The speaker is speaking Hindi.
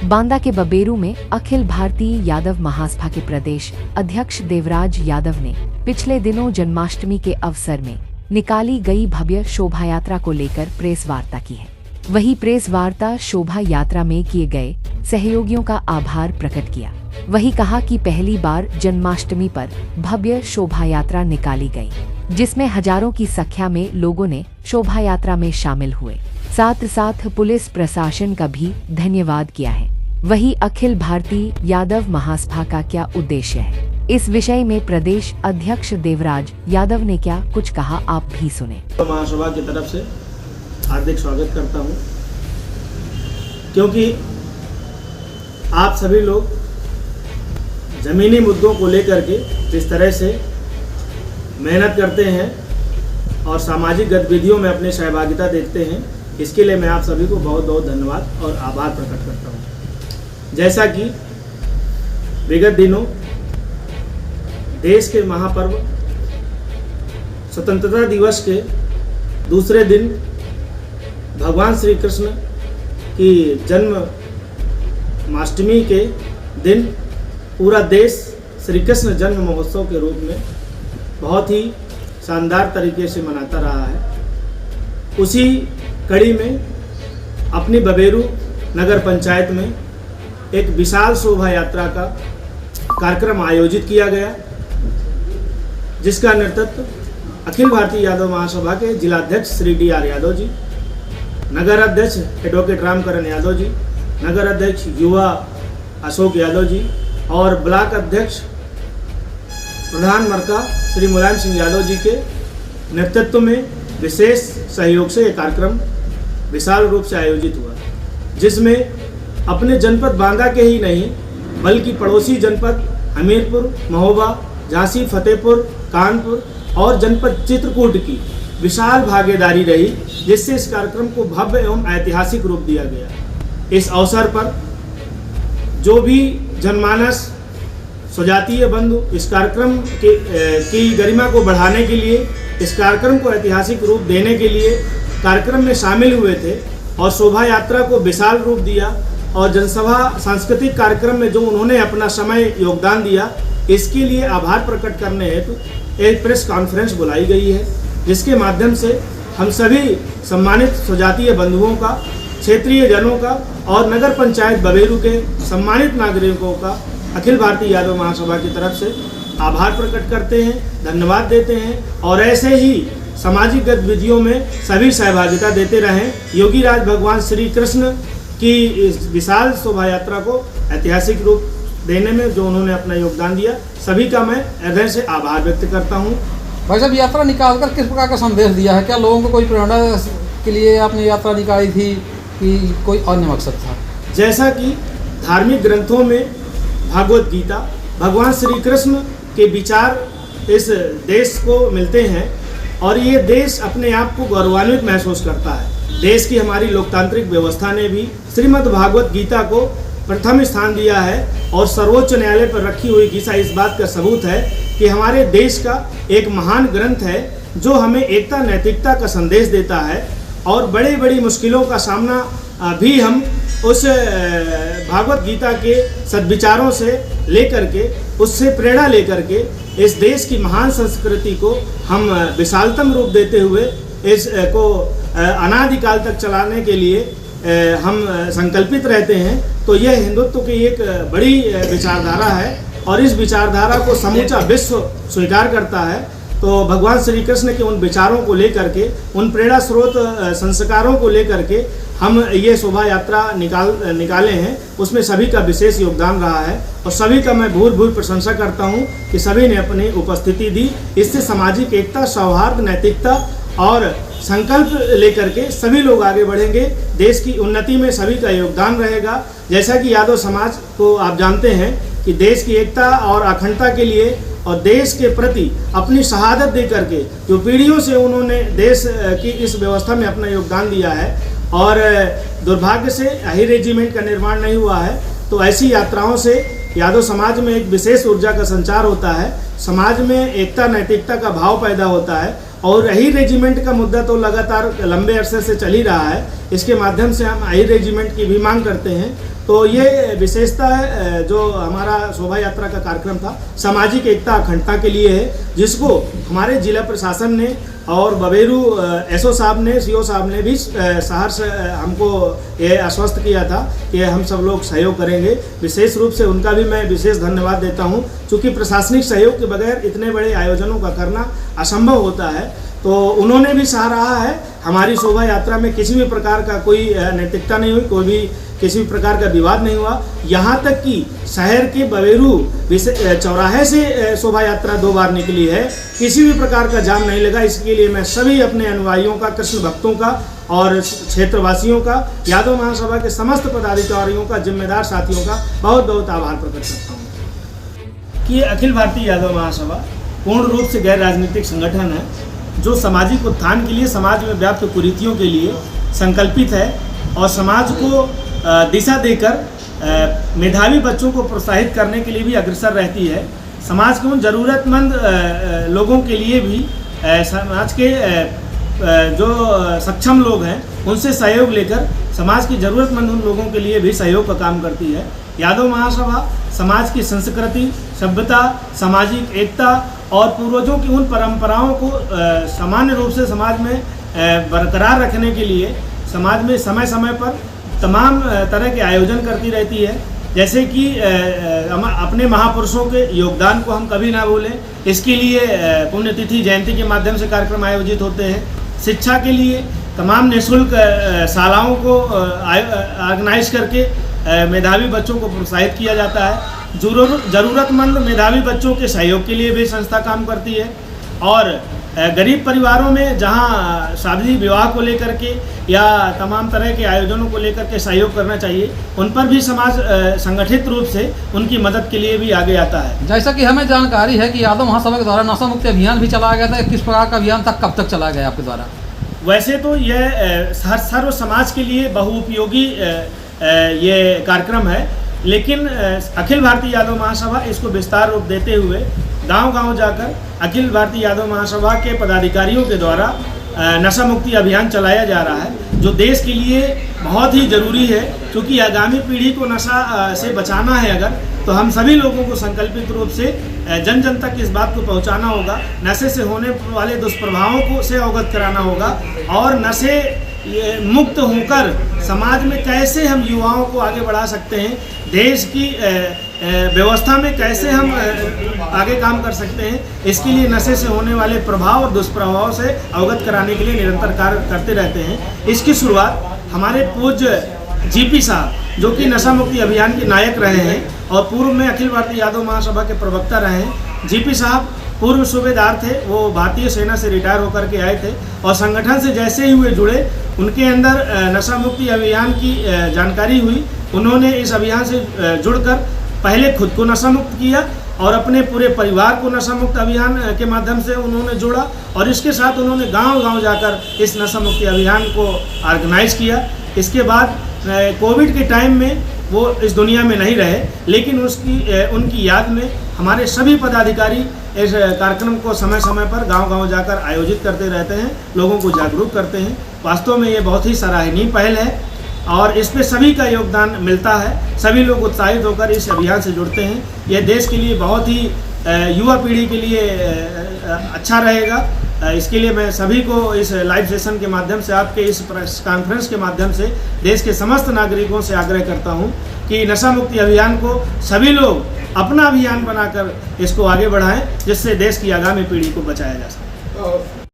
बांदा के बबेरू में अखिल भारतीय यादव महासभा के प्रदेश अध्यक्ष देवराज यादव ने पिछले दिनों जन्माष्टमी के अवसर में निकाली गई भव्य शोभा यात्रा को लेकर प्रेस वार्ता की है। वही प्रेस वार्ता शोभा यात्रा में किए गए सहयोगियों का आभार प्रकट किया। वही कहा कि पहली बार जन्माष्टमी पर भव्य शोभा यात्रा निकाली गई, जिसमें हजारों की संख्या में लोगों ने शोभा यात्रा में शामिल हुए। साथ साथ पुलिस प्रशासन का भी धन्यवाद किया है। वही अखिल भारतीय यादव महासभा का क्या उद्देश्य है, इस विषय में प्रदेश अध्यक्ष देवराज यादव ने क्या कुछ कहा, आप भी सुने। महासभा की तरफ से हार्दिक स्वागत करता हूं, क्योंकि आप सभी लोग ज़मीनी मुद्दों को लेकर के जिस तरह से मेहनत करते हैं और सामाजिक गतिविधियों में अपनी सहभागिता देखते हैं, इसके लिए मैं आप सभी को बहुत बहुत धन्यवाद और आभार प्रकट करता हूं। जैसा कि विगत दिनों देश के महापर्व स्वतंत्रता दिवस के दूसरे दिन भगवान श्री कृष्ण की जन्माष्टमी के दिन पूरा देश श्री कृष्ण जन्म महोत्सव के रूप में बहुत ही शानदार तरीके से मनाता रहा है। उसी कड़ी में अपनी बबेरू नगर पंचायत में एक विशाल शोभा यात्रा का कार्यक्रम आयोजित किया गया, जिसका नेतृत्व अखिल भारतीय यादव महासभा के जिलाध्यक्ष श्री D.R. यादव जी, नगर अध्यक्ष एडवोकेट रामकरण यादव जी, नगर अध्यक्ष युवा अशोक यादव जी और ब्लॉक अध्यक्ष प्रधान मरका श्री मुलायम सिंह यादव जी के नेतृत्व में विशेष सहयोग से यह कार्यक्रम विशाल रूप से आयोजित हुआ, जिसमें अपने जनपद बांदा के ही नहीं बल्कि पड़ोसी जनपद हमीरपुर, महोबा, झांसी, फतेहपुर, कानपुर और जनपद चित्रकूट की विशाल भागीदारी रही, जिससे इस कार्यक्रम को भव्य एवं ऐतिहासिक रूप दिया गया। इस अवसर पर जो भी जनमानस स्वजातीय बंधु इस कार्यक्रम की गरिमा को बढ़ाने के लिए, इस कार्यक्रम को ऐतिहासिक रूप देने के लिए कार्यक्रम में शामिल हुए थे और शोभा यात्रा को विशाल रूप दिया और जनसभा सांस्कृतिक कार्यक्रम में जो उन्होंने अपना समय योगदान दिया, इसके लिए आभार प्रकट करने हेतु एक प्रेस कॉन्फ्रेंस बुलाई गई है, जिसके माध्यम से हम सभी सम्मानित स्वजातीय बंधुओं का, क्षेत्रीय जनों का और नगर पंचायत बबेरू के सम्मानित नागरिकों का अखिल भारतीय यादव महासभा की तरफ से आभार प्रकट करते हैं, धन्यवाद देते हैं और ऐसे ही सामाजिक गतिविधियों में सभी सहभागिता देते रहें। योगी राज भगवान श्री कृष्ण की इस विशाल शोभा यात्रा को ऐतिहासिक रूप देने में जो उन्होंने अपना योगदान दिया, सभी का मैं हृदय से आभार व्यक्त करता हूँ। भाई साहब, यात्रा निकालकर किस प्रकार का संदेश दिया है? क्या लोगों को कोई प्रेरणा के लिए आपने यात्रा निकाली थी कि कोई अन्य मकसद था? जैसा कि धार्मिक ग्रंथों में भागवत गीता भगवान श्री कृष्ण के विचार इस देश को मिलते हैं और ये देश अपने आप को गौरवान्वित महसूस करता है। देश की हमारी लोकतांत्रिक व्यवस्था ने भी श्रीमद् भागवत गीता को प्रथम स्थान दिया है और सर्वोच्च न्यायालय पर रखी हुई गीता इस बात का सबूत है कि हमारे देश का एक महान ग्रंथ है जो हमें एकता नैतिकता का संदेश देता है और बड़ी बड़ी मुश्किलों का सामना भी हम उस भागवत गीता के सद्विचारों से लेकर के, उससे प्रेरणा लेकर के इस देश की महान संस्कृति को हम विशालतम रूप देते हुए इसको अनादिकाल तक चलाने के लिए हम संकल्पित रहते हैं। तो यह हिंदुत्व की एक बड़ी विचारधारा है और इस विचारधारा को समूचा विश्व स्वीकार करता है। तो भगवान श्री कृष्ण के उन विचारों को लेकर के, उन प्रेरणा स्रोत संस्कारों को लेकर के हम ये शोभा यात्रा निकाले हैं, उसमें सभी का विशेष योगदान रहा है और सभी का मैं भूर प्रशंसा करता हूँ कि सभी ने अपनी उपस्थिति दी। इससे सामाजिक एकता, सौहार्द, नैतिकता और संकल्प लेकर के सभी लोग आगे बढ़ेंगे। देश की उन्नति में सभी का योगदान रहेगा। जैसा कि यादव समाज को आप जानते हैं कि देश की एकता और अखंडता के लिए और देश के प्रति अपनी शहादत दे करके जो पीढ़ियों से उन्होंने देश की इस व्यवस्था में अपना योगदान दिया है और दुर्भाग्य से अहिर रेजिमेंट का निर्माण नहीं हुआ है, तो ऐसी यात्राओं से यादव समाज में एक विशेष ऊर्जा का संचार होता है, समाज में एकता नैतिकता का भाव पैदा होता है और अहिर रेजिमेंट का मुद्दा तो लगातार लंबे अरसे से चल ही रहा है। इसके माध्यम से हम अहिर रेजिमेंट की भी मांग करते हैं तो ये विशेषता है जो हमारा शोभा यात्रा का कार्यक्रम था, सामाजिक एकता अखंडता के लिए है, जिसको हमारे जिला प्रशासन ने और बबेरू एसओ साहब ने, सीओ साहब ने भी सहर्ष हमको ये आश्वस्त किया था कि हम सब लोग सहयोग करेंगे। विशेष रूप से उनका भी मैं विशेष धन्यवाद देता हूं, क्योंकि प्रशासनिक सहयोग के बगैर इतने बड़े आयोजनों का करना असंभव होता है। तो उन्होंने भी सराहा है। हमारी शोभा यात्रा में किसी भी प्रकार का कोई नैतिकता नहीं हुई, कोई भी किसी भी प्रकार का विवाद नहीं हुआ। यहाँ तक कि शहर के बबेरू चौराहे से शोभा यात्रा 2 बार निकली है, किसी भी प्रकार का जाम नहीं लगा। इसके लिए मैं सभी अपने अनुयायियों का, कृष्ण भक्तों का और क्षेत्रवासियों का, यादव महासभा के समस्त पदाधिकारियों का, जिम्मेदार साथियों का बहुत बहुत आभार प्रकट करता हूँ कि अखिल भारतीय यादव महासभा पूर्ण रूप से गैर राजनीतिक संगठन है, जो सामाजिक उत्थान के लिए, समाज में व्याप्त कुरीतियों के लिए संकल्पित है और समाज को दिशा देकर मेधावी बच्चों को प्रोत्साहित करने के लिए भी अग्रसर रहती है। समाज के उन ज़रूरतमंद लोगों के लिए भी, समाज के जो सक्षम लोग हैं उनसे सहयोग लेकर समाज के ज़रूरतमंद उन लोगों के लिए भी सहयोग का काम करती है। यादव महासभा समाज की संस्कृति, सभ्यता, सामाजिक एकता और पूर्वजों की उन परंपराओं को सामान्य रूप से समाज में बरकरार रखने के लिए समाज में समय समय पर तमाम तरह के आयोजन करती रहती है। जैसे कि अपने महापुरुषों के योगदान को हम कभी ना भूलें, इसके लिए पुण्यतिथि, जयंती के माध्यम से कार्यक्रम आयोजित होते हैं। शिक्षा के लिए तमाम निःशुल्क शालाओं को ऑर्गेनाइज करके मेधावी बच्चों को प्रोत्साहित किया जाता है। ज़रूरतमंद मेधावी बच्चों के सहयोग के लिए भी संस्था काम करती है। और गरीब परिवारों में जहां शादी विवाह को लेकर के या तमाम तरह के आयोजनों को लेकर के सहयोग करना चाहिए, उन पर भी समाज संगठित रूप से उनकी मदद के लिए भी आगे आता है। जैसा कि हमें जानकारी है कि यादव महासभा के द्वारा नशा मुक्ति अभियान भी चलाया गया था, किस प्रकार का अभियान था, कब तक चलाया गया आपके द्वारा? वैसे तो यह सर्व समाज के लिए बहुउपयोगी ये कार्यक्रम है, लेकिन अखिल भारतीय यादव महासभा इसको विस्तार रूप देते हुए गांव-गांव जाकर अखिल भारतीय यादव महासभा के पदाधिकारियों के द्वारा नशा मुक्ति अभियान चलाया जा रहा है, जो देश के लिए बहुत ही ज़रूरी है। क्योंकि आगामी पीढ़ी को नशा से बचाना है अगर, तो हम सभी लोगों को संकल्पित रूप से जन जन तक इस बात को पहुंचाना होगा, नशे से होने वाले दुष्प्रभावों को से अवगत कराना होगा और नशे मुक्त होकर समाज में कैसे हम युवाओं को आगे बढ़ा सकते हैं, देश की व्यवस्था में कैसे हम आगे काम कर सकते हैं, इसके लिए नशे से होने वाले प्रभाव और दुष्प्रभाव से अवगत कराने के लिए निरंतर कार्य करते रहते हैं। इसकी शुरुआत हमारे पूज्य जीपी साहब, जो कि नशा मुक्ति अभियान के नायक रहे हैं और पूर्व में अखिल भारतीय यादव महासभा के प्रवक्ता रहे हैं। जीपी साहब पूर्व सूबेदार थे, वो भारतीय सेना से रिटायर होकर के आए थे और संगठन से जैसे ही हुए जुड़े, उनके अंदर नशा मुक्ति अभियान की जानकारी हुई। उन्होंने इस अभियान से जुड़कर पहले खुद को नशा मुक्त किया और अपने पूरे परिवार को नशा मुक्त अभियान के माध्यम से उन्होंने जोड़ा और इसके साथ उन्होंने गांव-गांव जाकर इस नशा मुक्ति अभियान को ऑर्गेनाइज किया। इसके बाद कोविड के टाइम में वो इस दुनिया में नहीं रहे, लेकिन उनकी याद में हमारे सभी पदाधिकारी इस कार्यक्रम को समय समय पर गांव-गांव जाकर आयोजित करते रहते हैं, लोगों को जागरूक करते हैं। वास्तव में ये बहुत ही सराहनीय पहल है और इस पे सभी का योगदान मिलता है। सभी लोग उत्साहित होकर इस अभियान से जुड़ते हैं। यह देश के लिए बहुत ही युवा पीढ़ी के लिए अच्छा रहेगा। इसके लिए मैं सभी को इस लाइव सेशन के माध्यम से, आपके इस प्रेस कॉन्फ्रेंस के माध्यम से देश के समस्त नागरिकों से आग्रह करता हूं कि नशा मुक्ति अभियान को सभी लोग अपना अभियान बनाकर इसको आगे बढ़ाएं, जिससे देश की आगामी पीढ़ी को बचाया जा सके।